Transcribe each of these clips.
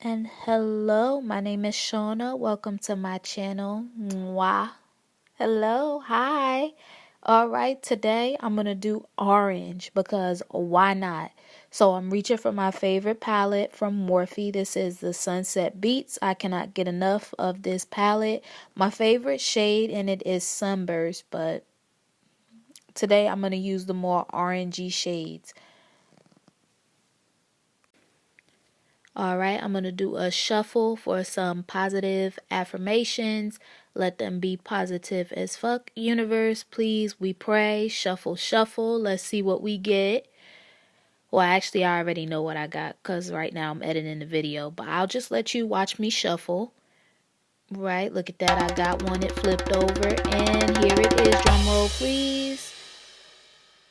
And hello, my name is Shauna. Welcome to my channel. Mwah. Hello, hi. All right, today I'm going to do orange because why not? So I'm reaching for my favorite palette from Morphe. This is the Sunset Beats. I cannot get enough of this palette. My favorite shade in it is Sunburst, but today I'm going to use the more orangey shades. Alright, I'm going to do a shuffle for some positive affirmations. Let them be positive as fuck. Universe, please, we pray. Shuffle, shuffle. Let's see what we get. Well, actually, I already know what I got because right now I'm editing the video. But I'll just let you watch me shuffle. Right, look at that. I got one. It flipped over. And here it is. Drum roll, please.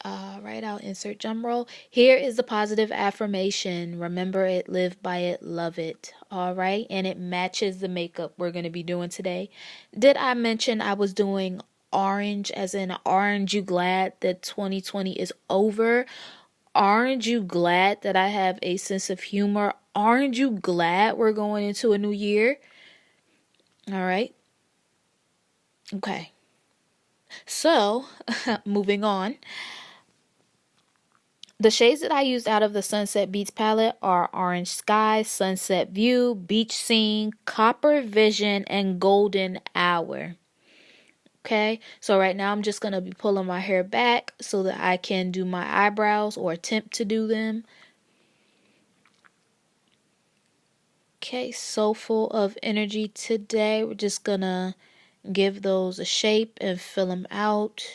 Alright, I'll insert drum roll. Here is the positive affirmation. Remember it, live by it, love it. Alright, and it matches the makeup we're going to be doing today. Did I mention I was doing orange, as in aren't you glad that 2020 is over? Aren't you glad that I have a sense of humor? Aren't you glad we're going into a new year? Alright. Okay. So, moving on. The shades that I used out of the Sunset Beats palette are Orange Sky, Sunset View, Beach Scene, Copper Vision, and Golden Hour. Okay, so right now I'm just going to be pulling my hair back so that I can do my eyebrows or attempt to do them. Okay, so full of energy today. We're just going to give those a shape and fill them out.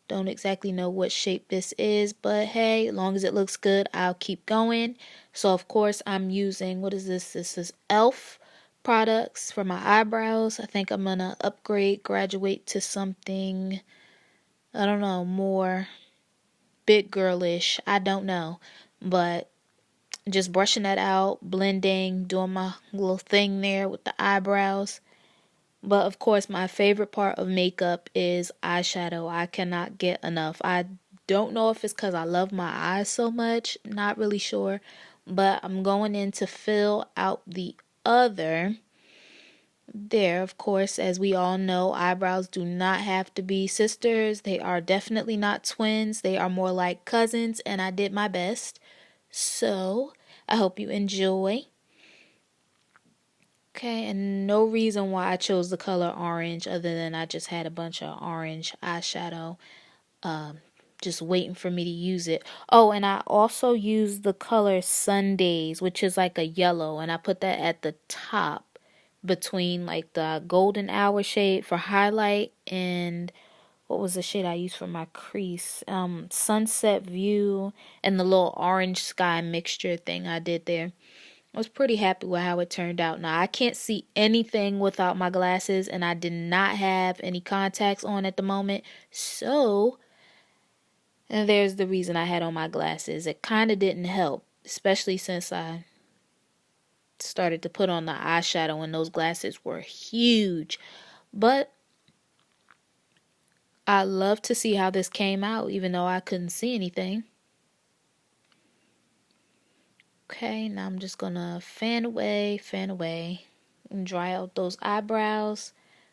Don't exactly know what shape this is, but hey, as long as it looks good, I'll keep going. So of course I'm using, what is this? This is e.l.f. products for my eyebrows. I think I'm gonna upgrade, graduate to something, I don't know, more big girlish. I don't know, but just brushing that out, blending, doing my little thing there with the eyebrows. But of course, my favorite part of makeup is eyeshadow. I cannot get enough. I don't know if it's because I love my eyes so much. Not really sure. But I'm going in to fill out the other. There, of course, as we all know, eyebrows do not have to be sisters. They are definitely not twins. They are more like cousins, and I did my best. So, I hope you enjoy. Okay, and no reason why I chose the color orange other than I just had a bunch of orange eyeshadow just waiting for me to use it. Oh, and I also used the color Sundays, which is like a yellow, and I put that at the top between like the golden hour shade for highlight and what was the shade I used for my crease? Sunset View and the little orange sky mixture thing I did there. I was pretty happy with how it turned out. Now, I can't see anything without my glasses, and I did not have any contacts on at the moment. So, and there's the reason I had on my glasses. It kind of didn't help, especially since I started to put on the eyeshadow and those glasses were huge. But I love to see how this came out, even though I couldn't see anything. Okay, now I'm just going to fan away, and dry out those eyebrows,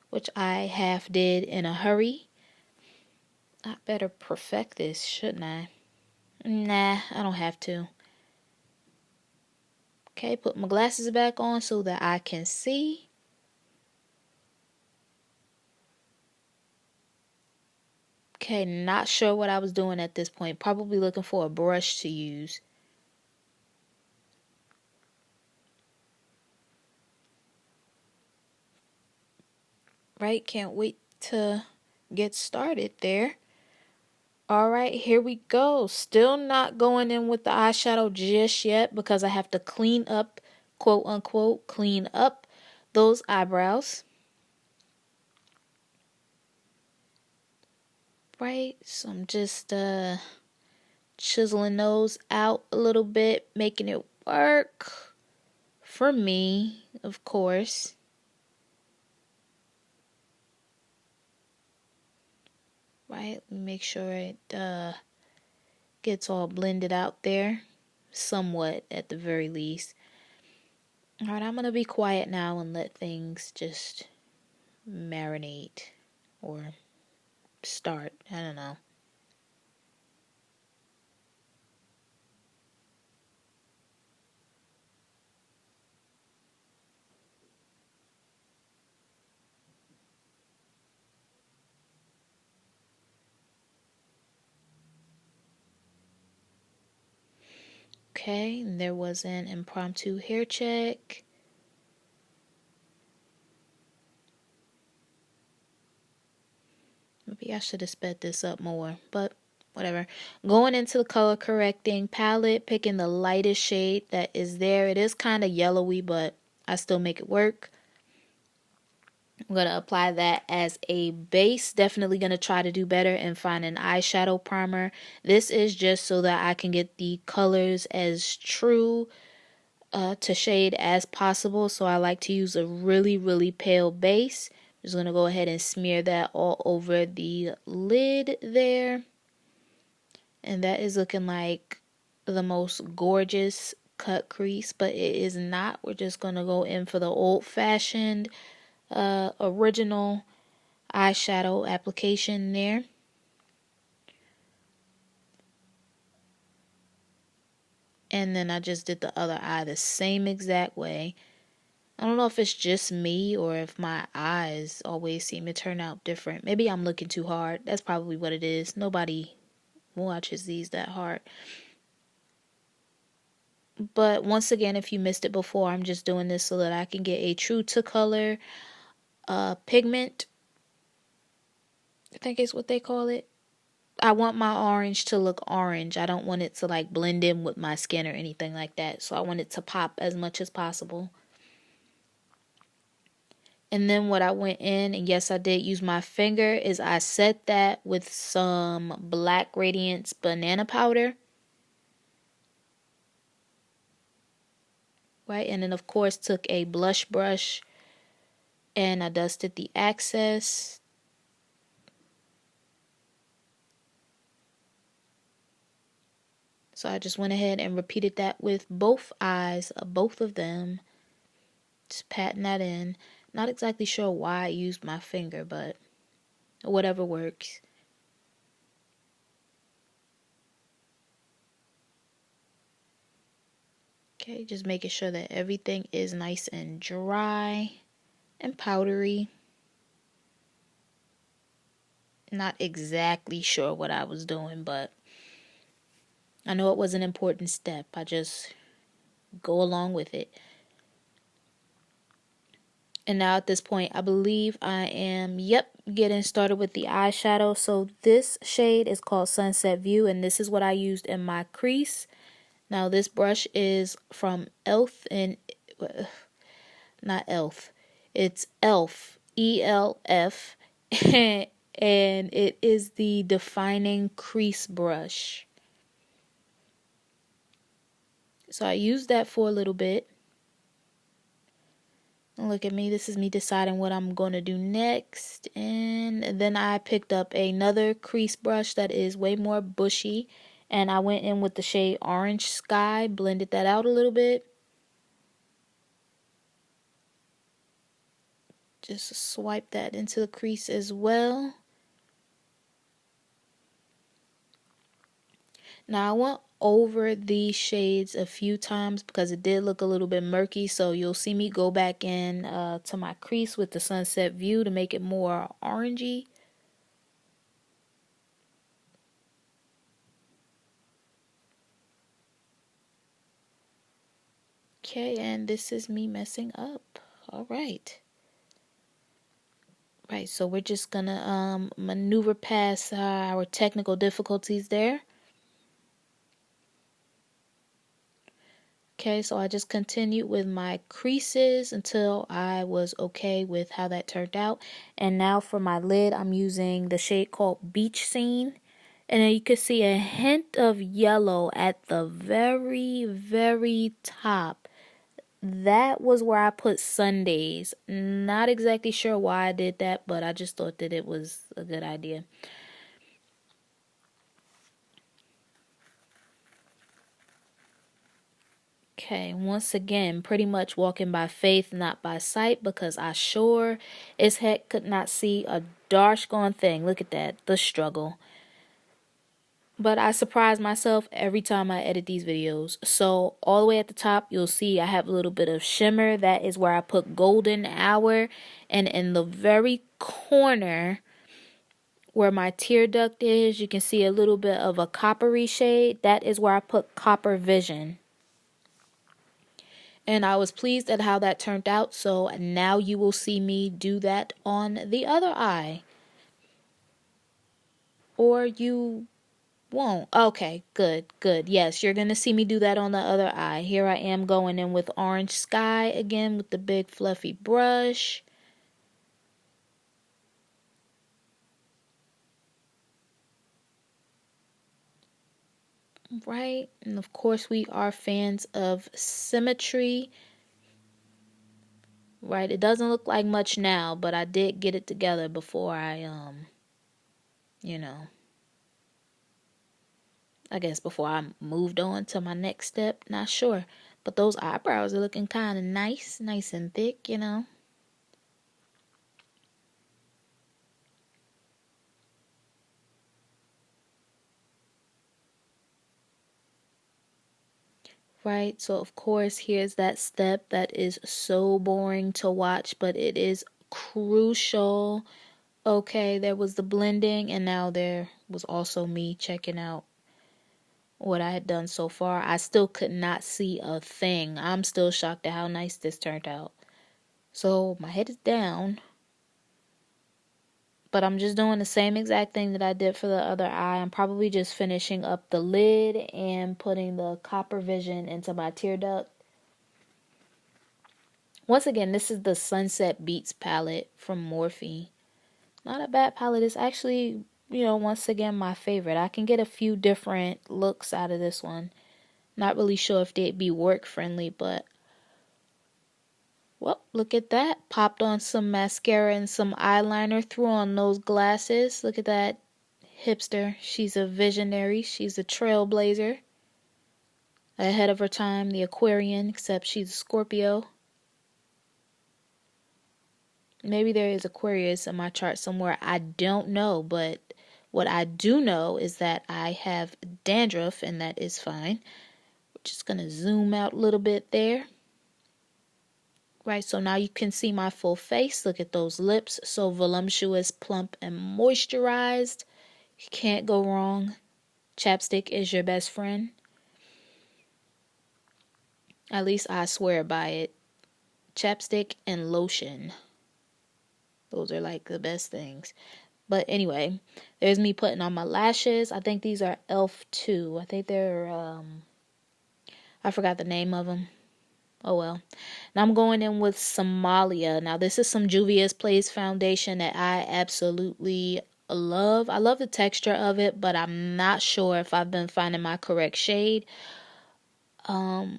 which I half did in a hurry. I better perfect this, shouldn't I? Nah, I don't have to. Okay, put my glasses back on so that I can see. Okay, not sure what I was doing at this point. Probably looking for a brush to use. Right, can't wait to get started there. Alright, here we go. Still not going in with the eyeshadow just yet because I have to clean up, quote unquote, clean up those eyebrows. Right, so I'm just chiseling those out a little bit, making it work for me, of course. Right, make sure it gets all blended out there, somewhat at the very least. Alright, I'm gonna be quiet now and let things just marinate or start. I don't know. Okay, and there was an impromptu hair check. Maybe I should have sped this up more, but whatever. Going into the color correcting palette, picking the lightest shade that is there. It is kind of yellowy, but I still make it work. I'm going to apply that as a base. Definitely going to try to do better and find an eyeshadow primer. This is just so that I can get the colors as true to shade as possible. So I like to use a really, really pale base. I'm just going to go ahead and smear that all over the lid there. And that is looking like the most gorgeous cut crease, but it is not. We're just going to go in for the old-fashioned original eyeshadow application there. And then I just did the other eye the same exact way. I don't know if it's just me or if my eyes always seem to turn out different. Maybe I'm looking too hard. That's probably what it is. Nobody watches these that hard. But once again, if you missed it before, I'm just doing this so that I can get a true to color pigment. I think is what they call it. I want my orange to look orange. I don't want it to like blend in with my skin or anything like that. So I want it to pop as much as possible. And then what I went in, and yes, I did use my finger, is I set that with some Black Radiance banana powder. Right, and then of course took a blush brush and I dusted the excess. So I just went ahead and repeated that with both eyes, both of them. Just patting that in. Not exactly sure why I used my finger, but whatever works. Okay, just making sure that everything is nice and dry and powdery. Not exactly sure what I was doing, but I know it was an important step. I just go along with it. And now at this point, I believe I am, getting started with the eyeshadow. So this shade is called Sunset View, and this is what I used in my crease. Now this brush is from Elf, and not Elf, it's Elf, E-L-F, and it is the defining crease brush. So I used that for a little bit. Look at me, this is me deciding what I'm going to do next. And then I picked up another crease brush that is way more bushy. And I went in with the shade Orange Sky, blended that out a little bit. Just swipe that into the crease as well. Now I went over these shades a few times because it did look a little bit murky, so you'll see me go back in to my crease with the Sunset View to make it more orangey. Okay, and this is me messing up. All right. Right, so we're just gonna maneuver past our technical difficulties there. Okay, so I just continued with my creases until I was okay with how that turned out. And now for my lid, I'm using the shade called Beach Scene. And then you can see a hint of yellow at the very, very top. That was where I put Sundays. Not exactly sure why I did that, but I just thought that it was a good idea. Okay, once again, pretty much walking by faith, not by sight, because I sure as heck could not see a darsh gone thing. Look at that, the struggle. But I surprise myself every time I edit these videos. So all the way at the top, you'll see I have a little bit of shimmer. That is where I put golden hour. And in the very corner where my tear duct is, you can see a little bit of a coppery shade. That is where I put copper vision. And I was pleased at how that turned out. So now you will see me do that on the other eye. Or you won't. Okay, good, good. Yes, you're going to see me do that on the other eye. Here I am going in with Orange Sky again with the big fluffy brush. Right, and of course we are fans of symmetry. Right, it doesn't look like much now, but I did get it together before you know, I guess before I moved on to my next step, not sure. But those eyebrows are looking kind of nice, nice and thick, you know. Right, so of course, here's that step that is so boring to watch, but it is crucial. Okay, there was the blending, and now there was also me checking out what I had done so far. I still could not see a thing. I'm still shocked at how nice this turned out. So my head is down, but I'm just doing the same exact thing that I did for the other eye. I'm probably just finishing up the lid and putting the copper vision into my tear duct. Once again, this is the Sunset Beats palette from Morphe. Not a bad palette. It's actually, once again, my favorite. I can get a few different looks out of this one. Not really sure if they'd be work friendly, but well, look at that. Popped on some mascara and some eyeliner. Threw on those glasses. Look at that hipster. She's a visionary. She's a trailblazer. Ahead of her time, the Aquarian, except she's a Scorpio. Maybe there is Aquarius in my chart somewhere. I don't know, but what I do know is that I have dandruff, and that is fine. We're just going to zoom out a little bit there. Right, so now you can see my full face. Look at those lips. So voluptuous, plump, and moisturized. You can't go wrong. Chapstick is your best friend. At least I swear by it. Chapstick and lotion. Those are like the best things. But anyway, there's me putting on my lashes. I think these are e.l.f. 2. I think they're, I forgot the name of them. Oh well. Now I'm going in with Somalia. Now this is some Juvia's Place foundation that I absolutely love. I love the texture of it, but I'm not sure if I've been finding my correct shade. Yeah,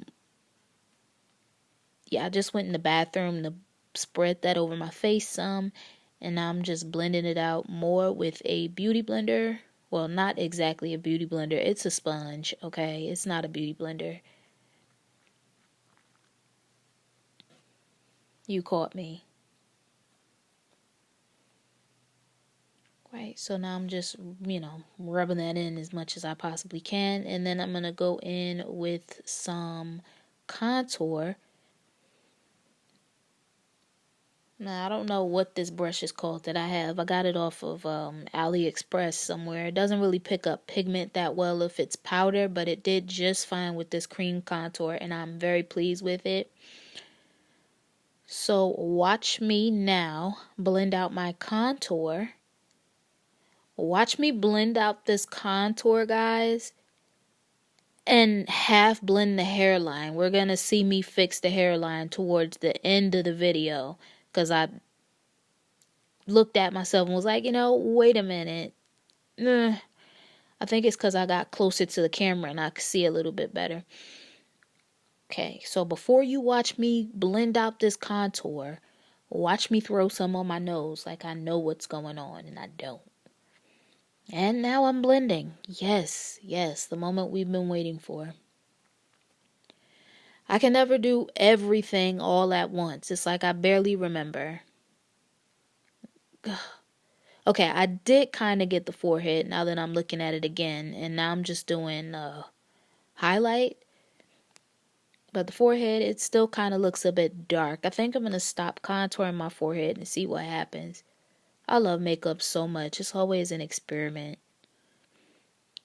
I just went in the bathroom to spread that over my face some, and now I'm just blending it out more with a beauty blender. Well, not exactly a beauty blender. It's a sponge, okay? It's not a beauty blender. You caught me. Right, so now I'm just, rubbing that in as much as I possibly can. And then I'm going to go in with some contour. Now, I don't know what this brush is called that I have. I got it off of AliExpress somewhere. It doesn't really pick up pigment that well if it's powder, but it did just fine with this cream contour, and I'm very pleased with it. So watch me now blend out my contour. Watch me blend out this contour, guys, and half blend the hairline. We're going to see me fix the hairline towards the end of the video, because I looked at myself and was like, wait a minute. I think it's because I got closer to the camera and I could see a little bit better. Okay, so before you watch me blend out this contour, watch me throw some on my nose like I know what's going on, and I don't. And now I'm blending. Yes, the moment we've been waiting for. I can never do everything all at once. It's like I barely remember. Okay, I did kind of get the forehead now that I'm looking at it again. And now I'm just doing highlight. But the forehead, it still kind of looks a bit dark. I think I'm going to stop contouring my forehead and see what happens. I love makeup so much. It's always an experiment.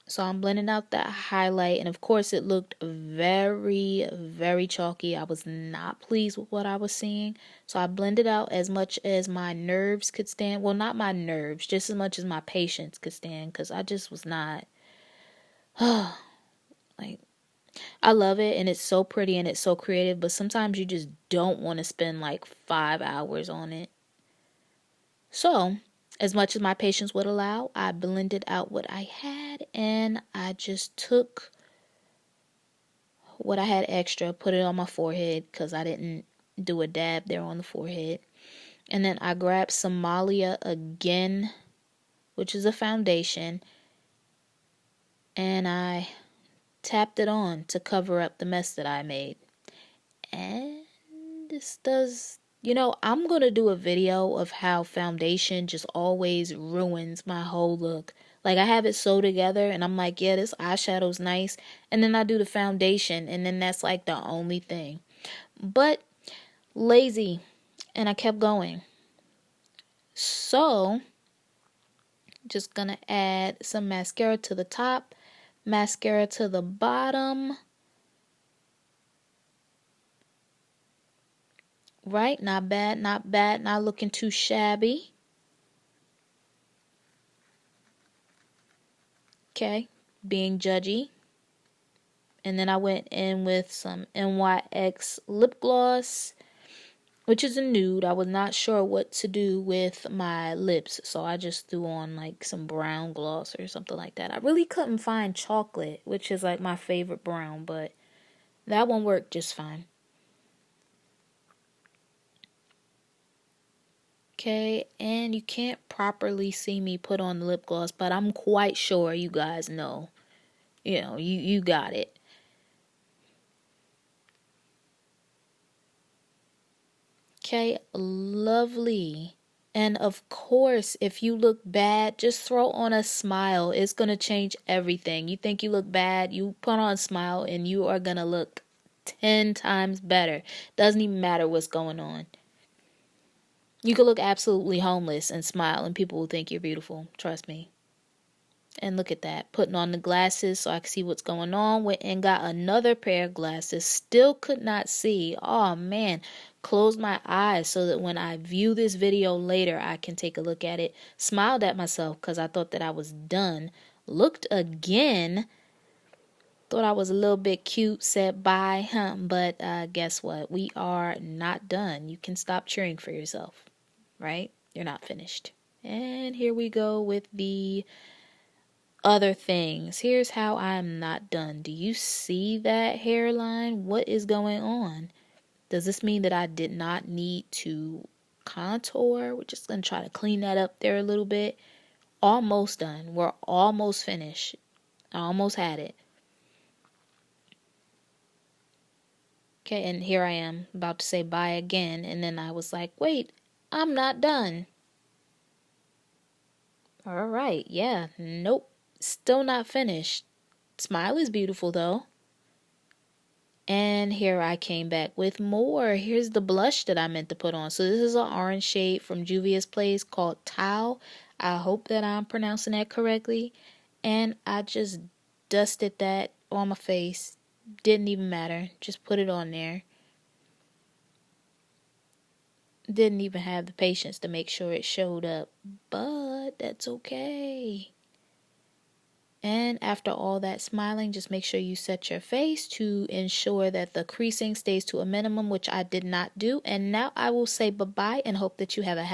So I'm blending out that highlight. And of course, it looked very, very chalky. I was not pleased with what I was seeing. So I blended out as much as my nerves could stand. Well, not my nerves, just as much as my patience could stand. Because I just was not... like, I love it. And it's so pretty and it's so creative. But sometimes you just don't want to spend like 5 hours on it. So... as much as my patience would allow, I blended out what I had, and I just took what I had extra, put it on my forehead because I didn't do a dab there on the forehead. And then I grabbed Somalia again, which is a foundation, and I tapped it on to cover up the mess that I made. And this does... you know, I'm going to do a video of how foundation just always ruins my whole look. Like, I have it sewn together, and I'm like, yeah, this eyeshadow's nice. And then I do the foundation, and then that's like the only thing. But, lazy. And I kept going. So, just going to add some mascara to the top, mascara to the bottom. Right, not bad, not bad, not looking too shabby. Okay, being judgy. And then I went in with some NYX lip gloss, which is a nude. I was not sure what to do with my lips, so I just threw on like some brown gloss or something like that. I really couldn't find chocolate, which is like my favorite brown, but that one worked just fine. Okay, and you can't properly see me put on the lip gloss, but I'm quite sure you guys know. You know, you got it. Okay, lovely. And of course, if you look bad, just throw on a smile. It's going to change everything. You think you look bad, you put on a smile and you are going to look 10 times better. Doesn't even matter what's going on. You could look absolutely homeless and smile and people will think you're beautiful. Trust me. And look at that. Putting on the glasses so I can see what's going on. Went and got another pair of glasses. Still could not see. Oh man. Closed my eyes so that when I view this video later, I can take a look at it. Smiled at myself because I thought that I was done. Looked again. Thought I was a little bit cute. Said bye. But guess what? We are not done. You can stop cheering for yourself. Right? You're not finished. And here we go with the other things. Here's how I'm not done. Do you see that hairline? What is going on? Does this mean that I did not need to contour? We're just going to try to clean that up there a little bit. Almost done. We're almost finished. I almost had it. Okay, and here I am about to say bye again. And then I was like, wait, I'm not done. All right, yeah, nope. Still not finished. Smile is beautiful though. And here I came back with more. Here's the blush that I meant to put on. So this is an orange shade from Juvia's Place called Tau. I hope that I'm pronouncing that correctly. And I just dusted that on my face. Didn't even matter. Just put it on there. Didn't even have the patience to make sure it showed up. But that's okay. And after all that smiling, just make sure you set your face to ensure that the creasing stays to a minimum, which I did not do. And now I will say bye-bye and hope that you have a happy